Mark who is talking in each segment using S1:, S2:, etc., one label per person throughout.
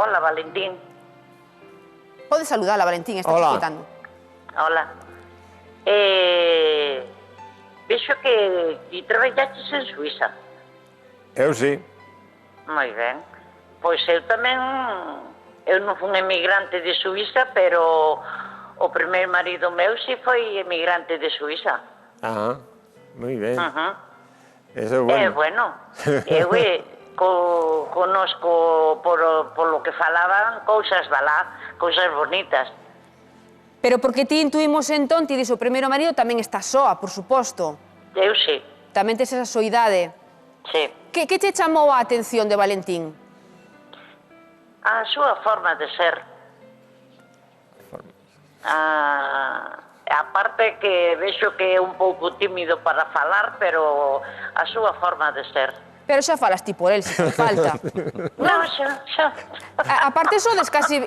S1: Hola, Valentín.
S2: Podes saludala, Valentín, está escutando.
S1: Hola. Vexo que ti traballaches en Suiza.
S3: Eu sí.
S1: Moi ben. Pois eu tamén... Eu non fui emigrante de Suiza, pero o primeiro marido meu si foi emigrante de Suiza.
S3: Ajá, moi ben. Eso é bueno.
S1: Bueno, eu conozco por lo que falaban cousas bonitas.
S2: Pero porque ti intuimos entón, ti dixo o primeiro marido tamén está soa, por suposto.
S1: Eu sí.
S2: Tamén tes esa soidade.
S1: Sí.
S2: Que te chamou a atención de Valentín?
S1: A súa forma de ser. Aparte que vexo que é un pouco tímido para falar, pero a súa forma de ser.
S2: Pero xa falas ti por él, se te falta.
S1: Non, xa.
S2: Aparte sodes casi...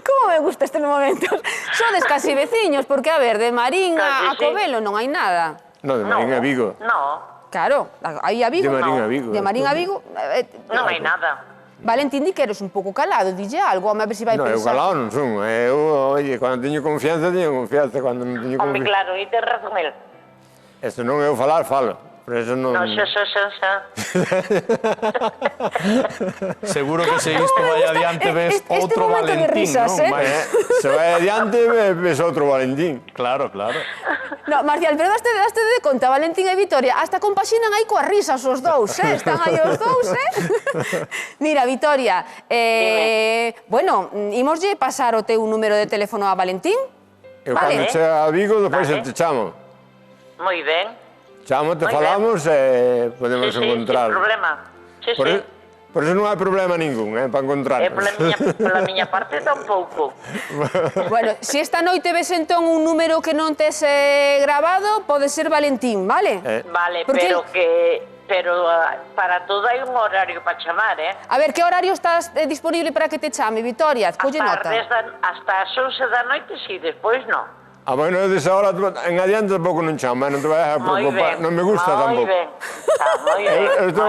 S2: Como me gusta estes momentos. Sodes casi veciños, porque, a ver, de Marín a Covelo non hai nada.
S3: No, de Marín a Vigo.
S1: No.
S2: Claro, aí a Vigo...
S3: De Marín a Vigo.
S2: De Marín a Vigo...
S1: Non hai nada.
S2: Valentín, di que eres un pouco calado, dille algo, a ver se vai pensar.
S3: No, eu calado non son. Eu, oye, cando teño confianza, cando non teño confianza...
S1: Home, claro, e ten razón el.
S3: Eso non é eu falar, falo. Pero eso non...
S1: No, xa.
S4: Seguro que se isto vai adiante ves outro Valentín, non?
S3: Se vai adiante ves outro Valentín.
S4: Claro, claro.
S2: No, Marcial, pero daste de conta, Valentín e Vitoria, hasta compaxinan aí coas risas os dous, están aí os dous, Mira, Vitoria, bueno, imoslle pasar o teu número de teléfono a Valentín?
S3: Eu cando chego a Vigo, depois te chamo.
S1: Moi ben.
S3: Chamo, te falamos e podemos encontrar.
S1: Sin problema. Sí.
S3: Por eso non hai problema ningún, para encontrarnos.
S1: Pola miña parte tampouco.
S2: Bueno, se esta noite ves entón un número que non tes grabado, pode ser Valentín, vale?
S1: Vale, pero para todo hai un horario para chamar,
S2: A ver, que horario estás disponible para que te chame, Vitoria? Colle nota.
S1: Hasta as 11 da noite, si, despois non.
S3: Bueno, desa hora en adiante tampouco non chama, non te vai a preocupar, non me gusta tampouco.
S1: Moi ben,
S3: eu estou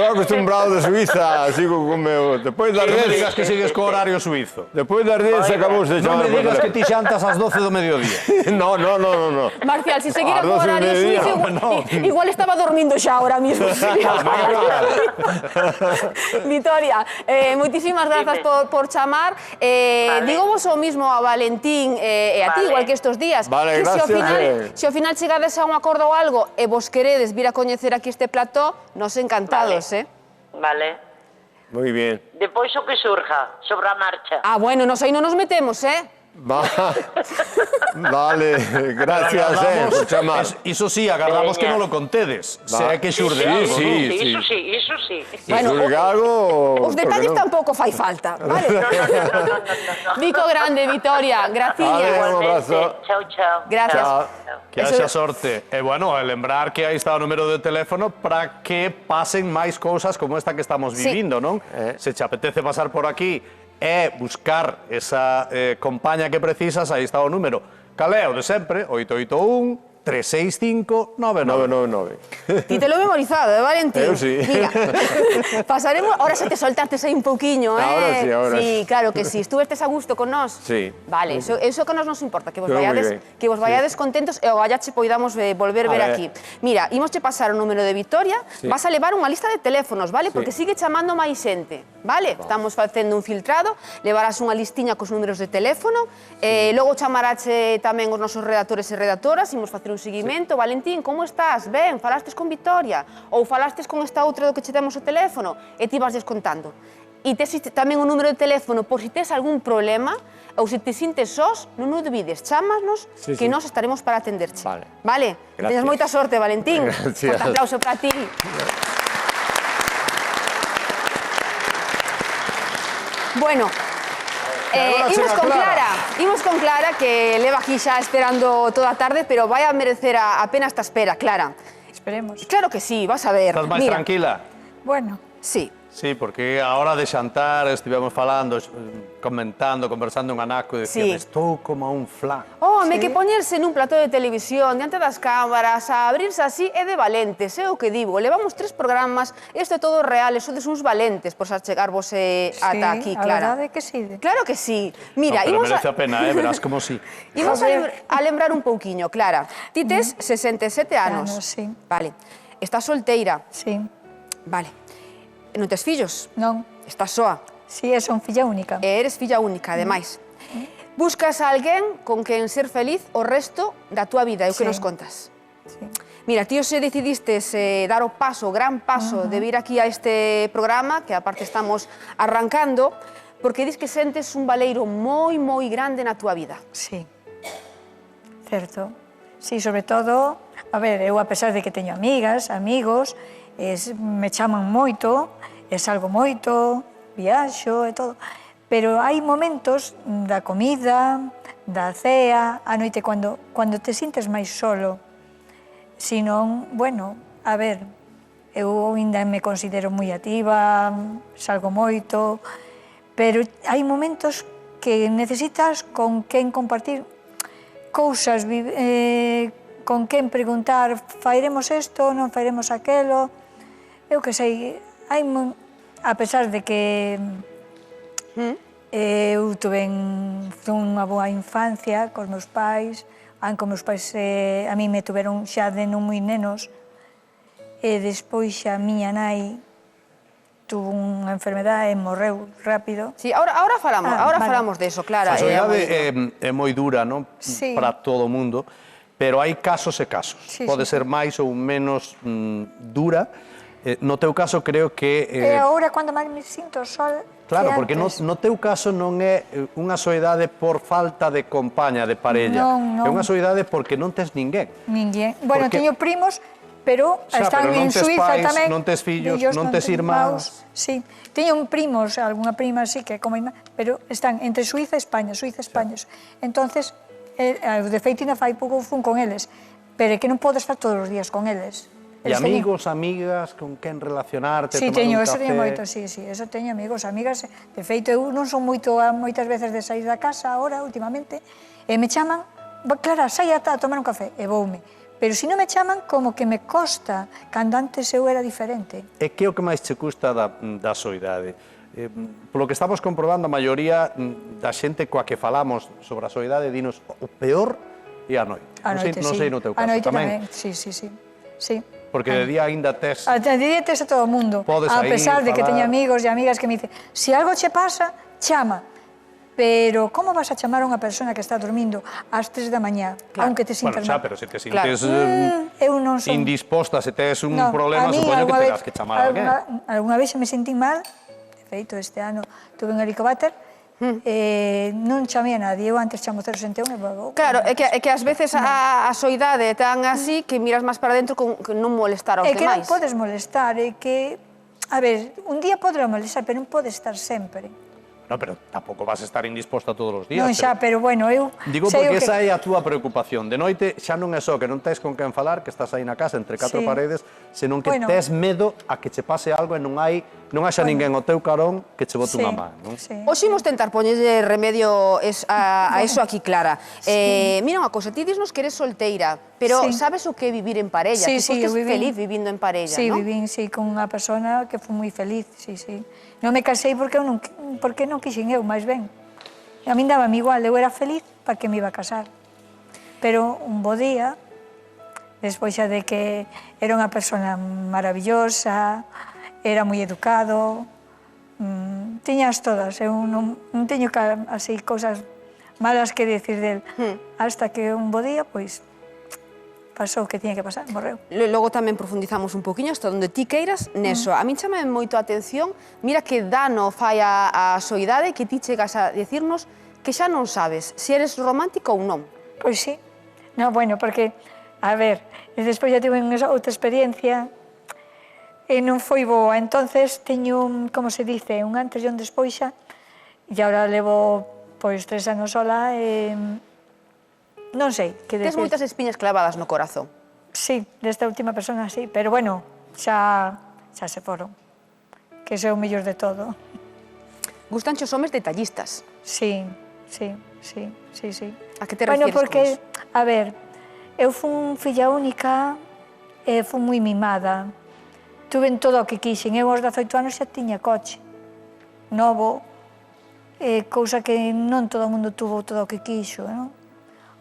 S3: acostumbrado, de Suiza, sigo con meu... Depois das 10...
S4: Non me digas que sigues co horario suizo.
S3: Depois das 10 se acabou de chamar.
S4: Non me digas que ti xantas ás 12 do mediodía.
S3: No.
S2: Marcial, se seguira co horario suizo, igual estaba dormindo xa ahora mismo. Vitoria, moitísimas grazas por chamar. Digomos o mismo a Valentín e a ti, igual que estes días.
S3: Vale, gracias.
S2: Se ao final chegades a un acordo ou algo e vos queredes vir a coñecer aquí este plató, nos encantados,
S1: Vale.
S3: Moi bien.
S1: Depois o que surja, sobre a marcha.
S2: Bueno, nos aí non nos metemos,
S3: Vale, gracias, por chamar.
S4: Iso sí, agardamos que non lo contedes. Se hai que xurde algo,
S1: Iso sí.
S2: Bueno, os detalles tampouco fai falta, vale?
S1: No.
S2: Bico grande, Vitoria, graciñas.
S3: Un abrazo.
S1: Chao.
S2: Gracias.
S4: Que haxa sorte. E, bueno, lembrar que aí está o número de teléfono para que pasen máis cousas como esta que estamos vivindo, non? Se te apetece pasar por aquí e buscar esa compaña que precisas, aí está o número. Caleo de sempre, 881-365-999.
S2: Ti te lo he memorizado, Valentín?
S3: Eu sí.
S2: Mira, pasaremos... Ahora se te soltaste aí un pouquiño,
S3: Ahora sí.
S2: Sí, claro que sí. Estuvestes a gusto con nós?
S3: Sí.
S2: Vale, eso que nos importa, que vos vayades contentos e o gallache poidamos volver ver aquí. Mira, imosche pasar o número de Vitoria, vas a levar unha lista de teléfonos, vale? Porque sigue chamando máis xente, vale? Estamos facendo un filtrado, levarás unha listiña cos números de teléfono, logo chamarache tamén os nosos redactores e redactoras, imos facer un seguimento. Valentín, como estás? Ben, falastes con Vitoria? Ou falastes con esta outra do que che demos o teléfono? E ti vas descontando. E tes tamén un número de teléfono por si tes algún problema ou se te sintes sós, non o olvides, chámanos que nós estaremos para atenderche. Vale? Tenes moita sorte, Valentín.
S3: Gracias.
S2: Un aplauso para ti. Bueno, imos con Clara, que leva aquí xa esperando toda a tarde, pero vai a merecer a pena esta espera, Clara.
S5: Esperemos.
S2: Claro que sí, vas a ver.
S4: Estás máis tranquila?
S5: Bueno.
S2: Sí.
S4: Sí, porque a hora de xantar estivemos falando, conversando un anaco e decía, estou como un flan.
S2: Home, que poñerse nun plató de televisión, diante das cámaras, a abrirse así é de valentes, é o que digo. Levamos 3 programas, isto é todo real, sodes uns valentes por chegarvos ata aquí, Clara.
S5: Sí, a verdade que sí.
S2: Claro que sí. Mira,
S4: Pero merece a pena, verás como sí.
S2: Imos a lembrar un pouquiño, Clara. Ti tes 67 anos.
S5: Sí.
S2: Vale. Estás solteira.
S5: Sí.
S2: Vale. Non tes fillos?
S5: Non.
S2: Estás soa.
S5: Sí, son filla única.
S2: E eres filla única, ademais. Buscas a alguén con quen ser feliz o resto da túa vida, é o que nos contas.
S5: Sí.
S2: Mira, ti hoxe decidistes dar o paso, o gran paso de vir aquí a este programa, que aparte estamos arrancando, porque dis que sentes un valeiro moi, moi grande na túa vida.
S5: Sí. Certo. Sí, sobre todo, a ver, eu a pesar de que teño amigas, amigos, me chaman moito, salgo moito, viaxo e todo, pero hai momentos da comida, da cea, a noite, cando te sintes máis solo, senón, bueno, a ver, eu ainda me considero moi activa, salgo moito, pero hai momentos que necesitas con quen compartir cousas, con quen preguntar, fairemos isto, non fairemos aquelo. Eu que sei, a pesar de que eu tuve unha boa infancia cos meus pais, aunque os meus pais a mí me tuveron xa de non moi nenos, e despois xa a miña nai tuvo unha enfermedade e morreu rápido.
S2: Sí, ahora falamos de eso, Clara.
S4: A soidade é moi dura, non?
S5: Sí.
S4: Para todo o mundo, pero hai casos e casos.
S5: Sí,
S4: Pode ser máis ou menos dura. No teu caso, creo que...
S5: E agora, cando máis me sinto sola,
S4: claro, porque no teu caso non é unha soidade por falta de compaña, de parella.
S5: Non.
S4: É unha soidade porque non tes ninguén.
S5: Ninguén. Bueno, teño primos, pero están en Suiza tamén.
S4: Non tes fillos, non tes irmáns.
S5: Sí, teño primos, algunha prima sí que é como irmá, pero están entre Suiza e España, Entonces, de feito, ainda fai pouco fun con eles, pero é que non podo estar todos os días con eles.
S4: E amigos, amigas, con quen relacionarte,
S5: tomar un café? Sí,
S4: eso
S5: teño moito, sí, eso teño amigos, amigas. De feito, eu non son moitas veces de sair da casa agora, últimamente, e me chaman, Clara, sai a tomar un café, e voume. Pero se non me chaman, como que me costa, cando antes eu era diferente.
S4: E que é o que máis che custa da soidade? Polo que estamos comprobando, a maioría da xente coa que falamos sobre a soidade dinos o peor é a noite. Non sei no teu caso,
S5: tamén. A noite
S4: tamén,
S5: sí.
S4: Porque de día ainda tes...
S5: De día tes a todo o mundo.
S4: Podes
S5: a pesar de que teño amigos e amigas que me dicen, se algo che pasa, chama. Pero como vas a chamar a unha persona que está dormindo ás 3 da mañá, aunque te sintas mal?
S4: Pero se te sintes indisposta, se tes un problema, supoño que terás que chamar a alguén.
S5: Alguna vez me sentí mal, de feito, este ano tuve un helicóptero, non chamei a nadie, eu antes chamo 061 e vou...
S2: Claro, é que ás veces a soidade é tan así que miras máis para dentro que non molestar aos demais.
S5: É que non podes molestar, é que... A ver, un día podrá molestar, pero non podes estar sempre.
S4: No, pero tampouco vas a estar indisposta todos os días.
S5: Non xa, pero bueno, eu...
S4: Digo porque esa é a túa preocupación. De noite xa non é só que non tes con quen falar, que estás aí na casa entre 4 paredes, senón que tes medo a que che pase algo e non haxa ninguén ao teu carón que che bote unha man, non?
S2: Hoxe imos tentar poñerlle remedio a eso aquí, Clara. Mira unha cosa, ti disnos que eres solteira, pero sabes o que é vivir en parella?
S5: Sí,
S2: ti fostes feliz vivindo en parella, non?
S5: Sí, vivín con unha persona que foi moi feliz, sí. Non me casei porque non quixen eu, máis ben. A min dábame igual, eu era feliz para que me iba a casar. Pero un bo día, despois xa de que era unha persona maravillosa, era moi educado, tiñas todas, eu non teño así cousas malas que decir del. Hasta que un bo día, pois, pasou o que tiña que pasar, morreu.
S2: Logo tamén profundizamos un poquinho hasta onde ti queiras neso. A min chama moito a atención, mira que dano fai a soidade que ti chegas a decirnos que xa non sabes se eres romántico ou non.
S5: Pois sí. No, bueno, porque, a ver, despois já tive outra experiencia e non foi boa. Entonces teño, como se dice, un antes e un despois xa, e agora levo, pois, 3 anos sola e... Non sei que decir.
S2: Tes moitas espiñas clavadas no corazón.
S5: Sí, desta última persona, sí, pero bueno, xa se foron. que ese é o mellor de todo.
S2: Gustan os homes detallistas.
S5: Sí.
S2: A que te refieres con
S5: porque,
S2: eso?
S5: a ver, eu fui filla única e fui moi mimada. Tuve todo o que quixen. Eu aos 18 anos xa tiña coche novo, cousa que non todo o mundo tuvo todo o que quixo, non?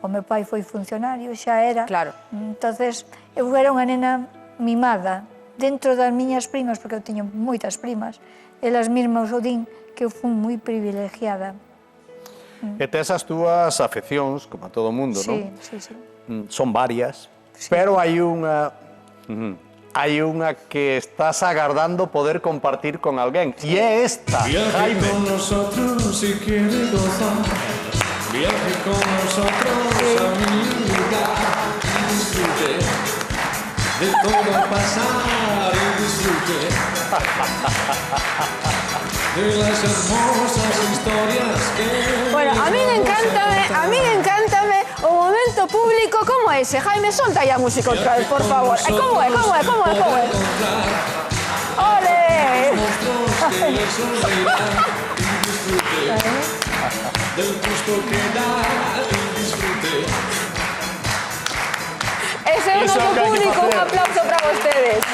S5: O meu pai foi funcionario, xa era.
S2: Claro.
S5: Entonces, eu era unha nena mimada dentro das miñas primas, porque eu tiño moitas primas, elas mesmas o din que eu fui moi privilegiada.
S4: E tes as túas afeccións, como a todo mundo, non?
S5: Sí.
S4: Son varias, pero hai unha que estás agardando poder compartir con alguén. E é esta,
S6: Viaje
S4: Jaime.
S6: con nosotros si quiere gozar. Viaje con nosotros a mi lugar. Disfrute de todo pasar y disfrute de las hermosas historias que...
S2: Bueno, a mí encántame o momento público como ese. Jaime, solta ya a música otra vez, por favor. ¿Cómo es? ¡Ole!
S6: Que le sonreirán y disfrute del gusto que da y disfrute.
S2: Ese é o noso público, un aplauso para vostedes.